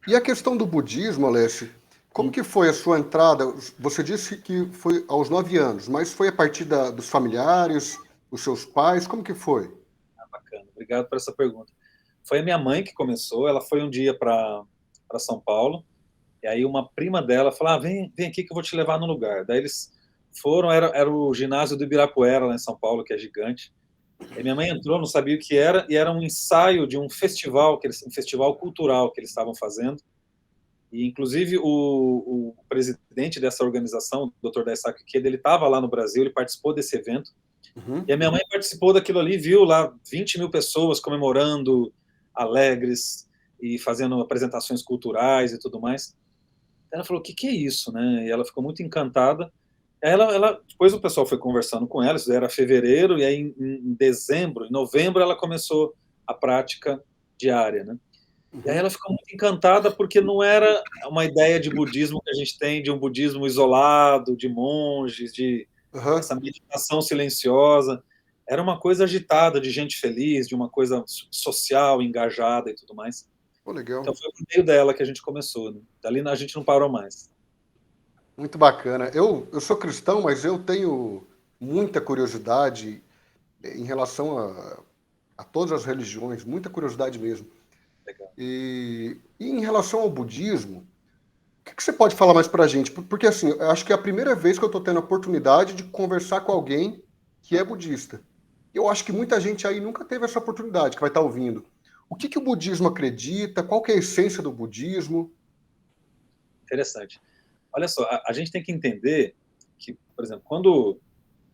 E a questão do budismo, Alessio, como que foi a sua entrada? Você disse que foi aos 9 anos, mas foi a partir dos familiares, os seus pais, como que foi? Bacana, obrigado por essa pergunta. Foi a minha mãe que começou, ela foi um dia para São Paulo, e aí uma prima dela falou, vem aqui que eu vou te levar no lugar. Daí eles foram, era o ginásio do Ibirapuera, lá em São Paulo, que é gigante. Aí minha mãe entrou, não sabia o que era, e era um ensaio de um festival, um festival cultural que eles estavam fazendo. E, inclusive, o presidente dessa organização, o Dr. Daisaku Ikeda, ele estava lá no Brasil, ele participou desse evento. Uhum. E a minha mãe participou daquilo ali, viu lá 20 mil pessoas comemorando, alegres, e fazendo apresentações culturais e tudo mais. Ela falou, o que é isso, né? E ela ficou muito encantada. Depois o pessoal foi conversando com ela, isso era fevereiro, e aí em dezembro, em novembro, ela começou a prática diária, né? E aí Uhum. ela ficou muito encantada porque não era uma ideia de budismo que a gente tem, de um budismo isolado, de monges, de Uhum. essa meditação silenciosa. Era uma coisa agitada, de gente feliz, de uma coisa social, engajada e tudo mais. Pô, legal. Então foi por meio dela que a gente começou, né? Dali a gente não parou mais. Muito bacana. Eu sou cristão, mas eu tenho muita curiosidade em relação a todas as religiões, muita curiosidade mesmo. Legal. E em relação ao budismo, o que você pode falar mais pra gente? Porque assim, eu acho que é a primeira vez que eu tô tendo a oportunidade de conversar com alguém que é budista. Eu acho que muita gente aí nunca teve essa oportunidade, que vai estar ouvindo. O que o budismo acredita? Qual que é a essência do budismo? Interessante. Olha só, a gente tem que entender que, por exemplo, quando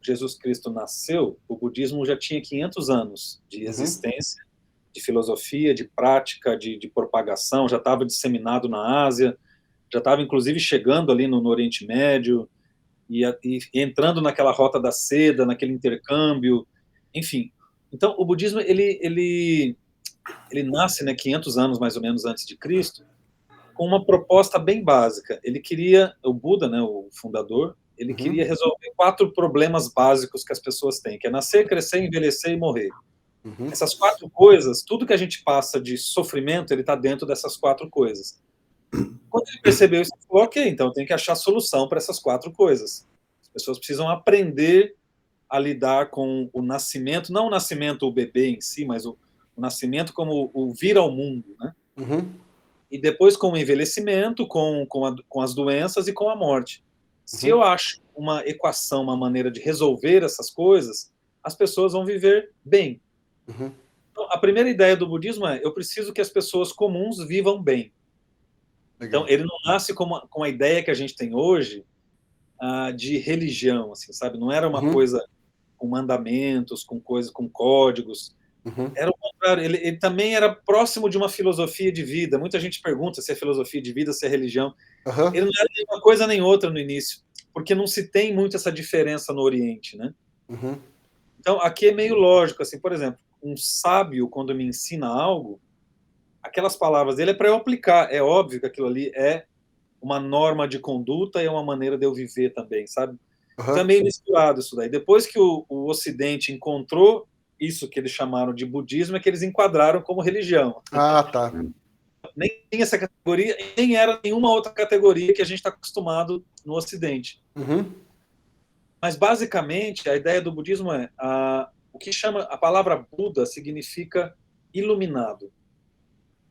Jesus Cristo nasceu, o budismo já tinha 500 anos de Uhum, existência, de filosofia, de prática, de propagação, já estava disseminado na Ásia, já estava inclusive chegando ali no Oriente Médio e entrando naquela rota da seda, naquele intercâmbio, enfim. Então, o budismo ele nasce, né, 500 anos mais ou menos antes de Cristo, com uma proposta bem básica. Ele queria, o Buda, né, o fundador, ele queria uhum, resolver 4 problemas básicos que as pessoas têm, que é nascer, crescer, envelhecer e morrer. uhum, Essas 4 coisas, tudo que a gente passa de sofrimento, ele está dentro dessas 4 coisas. Quando ele percebeu isso, ele falou, ok, então eu tenho que achar solução para essas 4 coisas. As pessoas precisam aprender a lidar com o nascimento, não o nascimento, o bebê em si, mas o nascimento como o vir ao mundo, né? uhum, E depois com o envelhecimento, com as doenças e com a morte. Se eu uhum, acho uma equação, uma maneira de resolver essas coisas, as pessoas vão viver bem. uhum. Então, a primeira ideia do budismo é: eu preciso que as pessoas comuns vivam bem. Então, Legal. ele não nasce com a ideia que a gente tem hoje de religião, assim, sabe? Não era uma Uhum, coisa com mandamentos, com coisas, com códigos. uhum, Era o contrário. Ele também era próximo de uma filosofia de vida. Muita gente pergunta se é filosofia de vida, se é religião. uhum, Ele não era nem uma coisa nem outra no início, porque não se tem muito essa diferença no Oriente, né? uhum. Então, aqui é meio lógico, assim, por exemplo, um sábio, quando me ensina algo, aquelas palavras dele é para eu aplicar. É óbvio que aquilo ali é uma norma de conduta e é uma maneira de eu viver também, sabe? Então é Uhum. meio misturado isso daí. Depois que o Ocidente encontrou isso que eles chamaram de budismo, é que eles enquadraram como religião. Ah, tá. Nem essa categoria, nem era nenhuma outra categoria que a gente está acostumado no Ocidente. Uhum, Mas basicamente a ideia do budismo é o que chama a palavra Buda significa iluminado.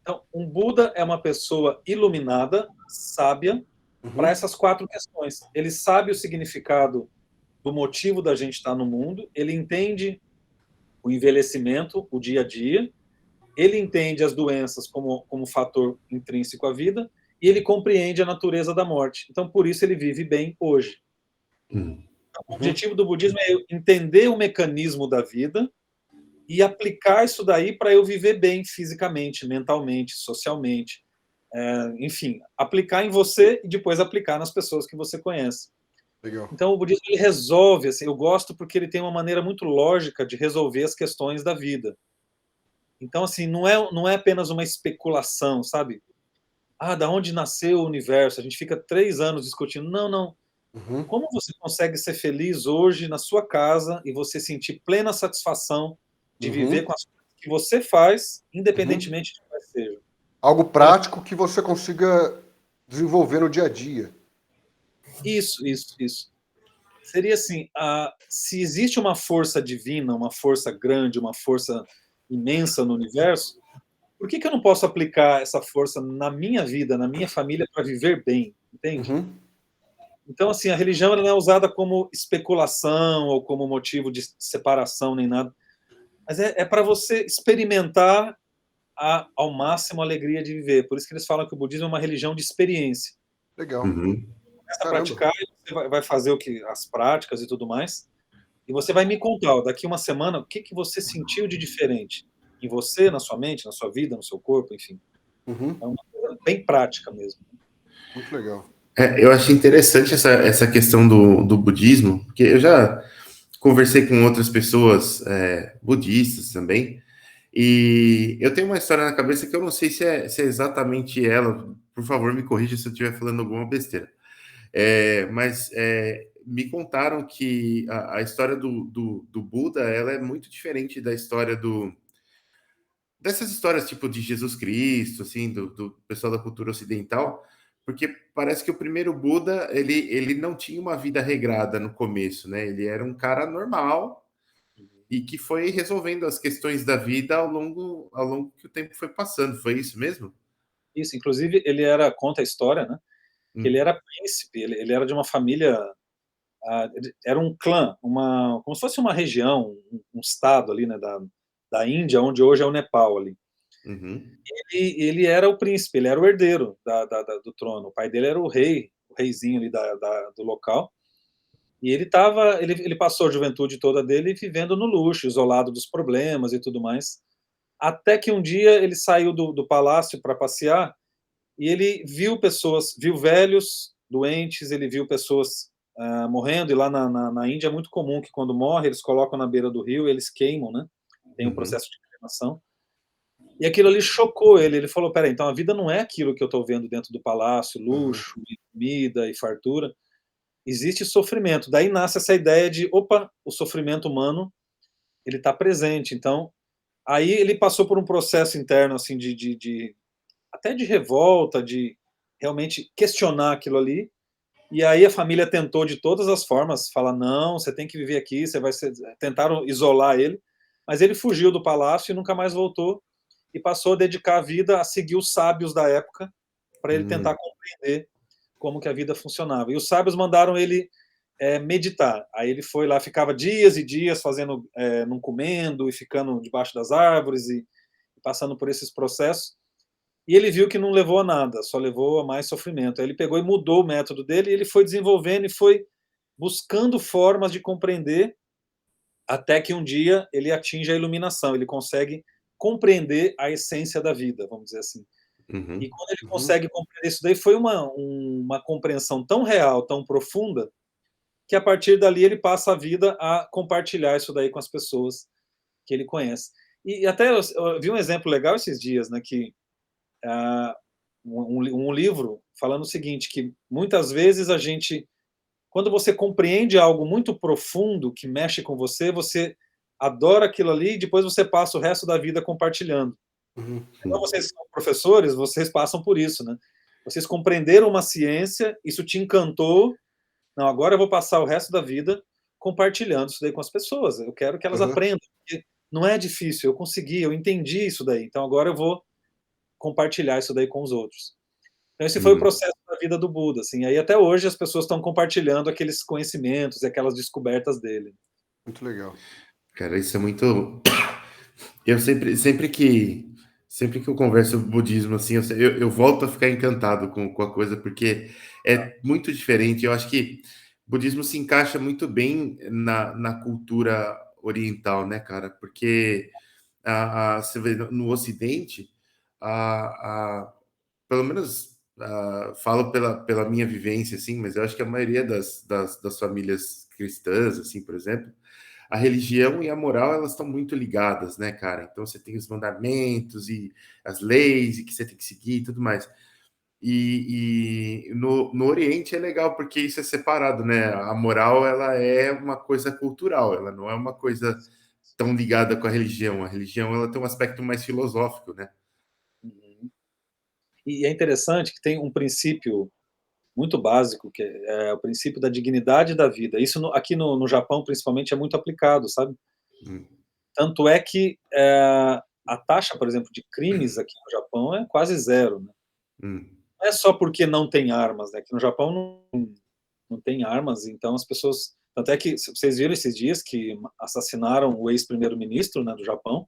Então, um Buda é uma pessoa iluminada, sábia, para uhum, essas 4 questões. Ele sabe o significado do motivo da gente estar no mundo, ele entende o envelhecimento, o dia a dia, ele entende as doenças como fator intrínseco à vida e ele compreende a natureza da morte. Então, por isso, ele vive bem hoje. O uhum. objetivo do budismo é entender o mecanismo da vida e aplicar isso daí para eu viver bem fisicamente, mentalmente, socialmente. Enfim, aplicar em você e depois aplicar nas pessoas que você conhece. Legal. Então, o budismo ele resolve, assim, eu gosto porque ele tem uma maneira muito lógica de resolver as questões da vida. Então, assim, não é apenas uma especulação, sabe? Da onde nasceu o universo? A gente fica 3 anos discutindo. Não, não. Uhum, Como você consegue ser feliz hoje na sua casa e você sentir plena satisfação de viver uhum, com as coisas que você faz, uhum. independentemente de quais sejam? Algo Olha, prático que você consiga desenvolver no dia a dia. isso. Seria assim, se existe uma força divina, uma força grande, uma força imensa no universo, por que eu não posso aplicar essa força na minha vida, na minha família, para viver bem? Entende? Uhum. Então, assim, a religião ela não é usada como especulação ou como motivo de separação nem nada, mas é para você experimentar ao máximo a alegria de viver. Por isso que eles falam que o budismo é uma religião de experiência. Legal. Você Uhum. começa a Caramba. praticar, você vai fazer as práticas e tudo mais, e você vai me contar, ó, daqui uma semana, o que você sentiu de diferente em você, na sua mente, na sua vida, no seu corpo, enfim. Uhum. É uma coisa bem prática mesmo. Muito legal. Eu achei interessante essa questão do budismo, porque eu já conversei com outras pessoas budistas também, e eu tenho uma história na cabeça que eu não sei se é exatamente ela, por favor me corrija se eu estiver falando alguma besteira. Mas me contaram que a história do Buda ela é muito diferente da história dessas histórias tipo de Jesus Cristo, assim, do pessoal da cultura ocidental, porque parece que o primeiro Buda ele não tinha uma vida regrada no começo, né? Ele era um cara normal e que foi resolvendo as questões da vida ao longo que o tempo foi passando. Foi isso mesmo? Isso, inclusive, conta a história, né? Que ele Hum. era príncipe, ele era de uma família, era um clã, como se fosse uma região, um estado ali, né, da Índia, onde hoje é o Nepal ali. Uhum. Ele era o príncipe, ele era o herdeiro do trono. O pai dele era o rei, o reizinho ali do local. E ele passou a juventude toda dele vivendo no luxo, isolado dos problemas e tudo mais. Até que um dia ele saiu do palácio para passear e ele viu velhos, doentes, ele viu pessoas morrendo. E lá na Índia é muito comum que quando morre eles colocam na beira do rio, eles queimam, né? Tem um Uhum. processo de cremação. E aquilo ali chocou ele. Ele falou: peraí, então a vida não é aquilo que eu estou vendo dentro do palácio, Uhum. luxo, e comida e fartura. Existe sofrimento. Daí nasce essa ideia de, opa, o sofrimento humano ele está presente. Então, aí ele passou por um processo interno assim até de revolta, de realmente questionar aquilo ali. E aí a família tentou de todas as formas falar: não, você tem que viver aqui, você vai ser. Tentaram isolar ele, mas ele fugiu do palácio e nunca mais voltou e passou a dedicar a vida a seguir os sábios da época para ele tentar Uhum. compreender como que a vida funcionava. E os sábios mandaram ele meditar. Aí ele foi lá, ficava dias e dias fazendo, não comendo e ficando debaixo das árvores e passando por esses processos. E ele viu que não levou a nada, só levou a mais sofrimento. Aí ele pegou e mudou o método dele e ele foi desenvolvendo e foi buscando formas de compreender até que um dia ele atinge a iluminação, ele consegue compreender a essência da vida, vamos dizer assim. E Uhum. quando ele Uhum. consegue compreender isso daí, foi uma compreensão tão real, tão profunda, que a partir dali ele passa a vida a compartilhar isso daí com as pessoas que ele conhece. E até eu vi um exemplo legal esses dias, né, que ah, um livro falando o seguinte, que muitas vezes a gente, quando você compreende algo muito profundo que mexe com você, você adora aquilo ali e depois você passa o resto da vida compartilhando. Uhum. Então vocês são professores, vocês passam por isso, né? Vocês compreenderam uma ciência, isso te encantou, não, agora eu vou passar o resto da vida compartilhando isso daí com as pessoas. Eu quero que elas Uhum. aprendam, porque não é difícil, eu consegui, eu entendi isso daí. Então agora eu vou compartilhar isso daí com os outros. Então esse foi o Uhum. processo da vida do Buda, assim. Aí até hoje as pessoas estão compartilhando aqueles conhecimentos e aquelas descobertas dele. Muito legal. Cara, isso é muito. Eu sempre que eu converso budismo assim, eu volto a ficar encantado com a coisa, porque é muito diferente. Eu acho que o budismo se encaixa muito bem na cultura oriental, né, cara? Porque você vê no Ocidente, pelo menos falo pela minha vivência, assim, mas eu acho que a maioria das famílias cristãs, assim, por exemplo, a religião e a moral elas estão muito ligadas, né, cara? Então você tem os mandamentos e as leis e que você tem que seguir e tudo mais. E no Oriente é legal porque isso é separado, né? A moral ela é uma coisa cultural, ela não é uma coisa tão ligada com a religião. A religião ela tem um aspecto mais filosófico, né? Uhum. E é interessante que tem um princípio muito básico, que é o princípio da dignidade da vida. Isso aqui no Japão, principalmente, é muito aplicado, sabe? Hum. Tanto é que a taxa, por exemplo, de crimes aqui no Japão é quase zero, né? Não é só porque não tem armas, né? Que no Japão não tem armas, então as pessoas... Tanto é que vocês viram esses dias que assassinaram o ex-primeiro-ministro, né, do Japão,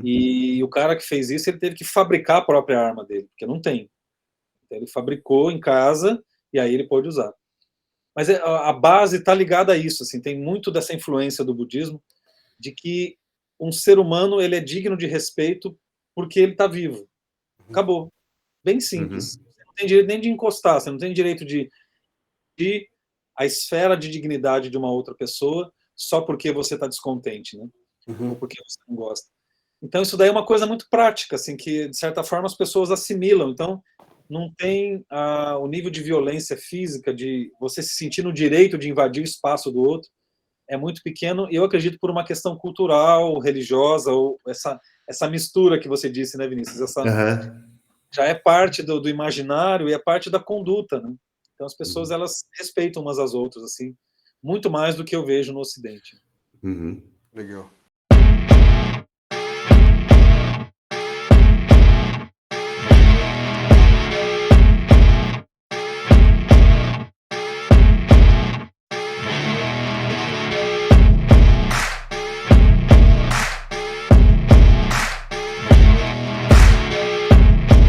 e o cara que fez isso, ele teve que fabricar a própria arma dele, porque não tem. Então ele fabricou em casa e aí ele pôde usar. Mas a base está ligada a isso, assim, tem muito dessa influência do budismo, de que um ser humano ele é digno de respeito porque ele está vivo. Acabou. Bem simples. Você não tem direito nem de encostar, você não tem direito de a esfera de dignidade de uma outra pessoa só porque você está descontente, né? Ou porque você não gosta. Então isso daí é uma coisa muito prática, assim, que de certa forma as pessoas assimilam. Então não tem o nível de violência física, de você se sentir no direito de invadir o espaço do outro, é muito pequeno, e eu acredito por uma questão cultural, religiosa, ou essa mistura que você disse, né, Vinícius? Já é parte do imaginário e é parte da conduta, né? Então as pessoas, elas respeitam umas às outras, assim, muito mais do que eu vejo no Ocidente. Legal.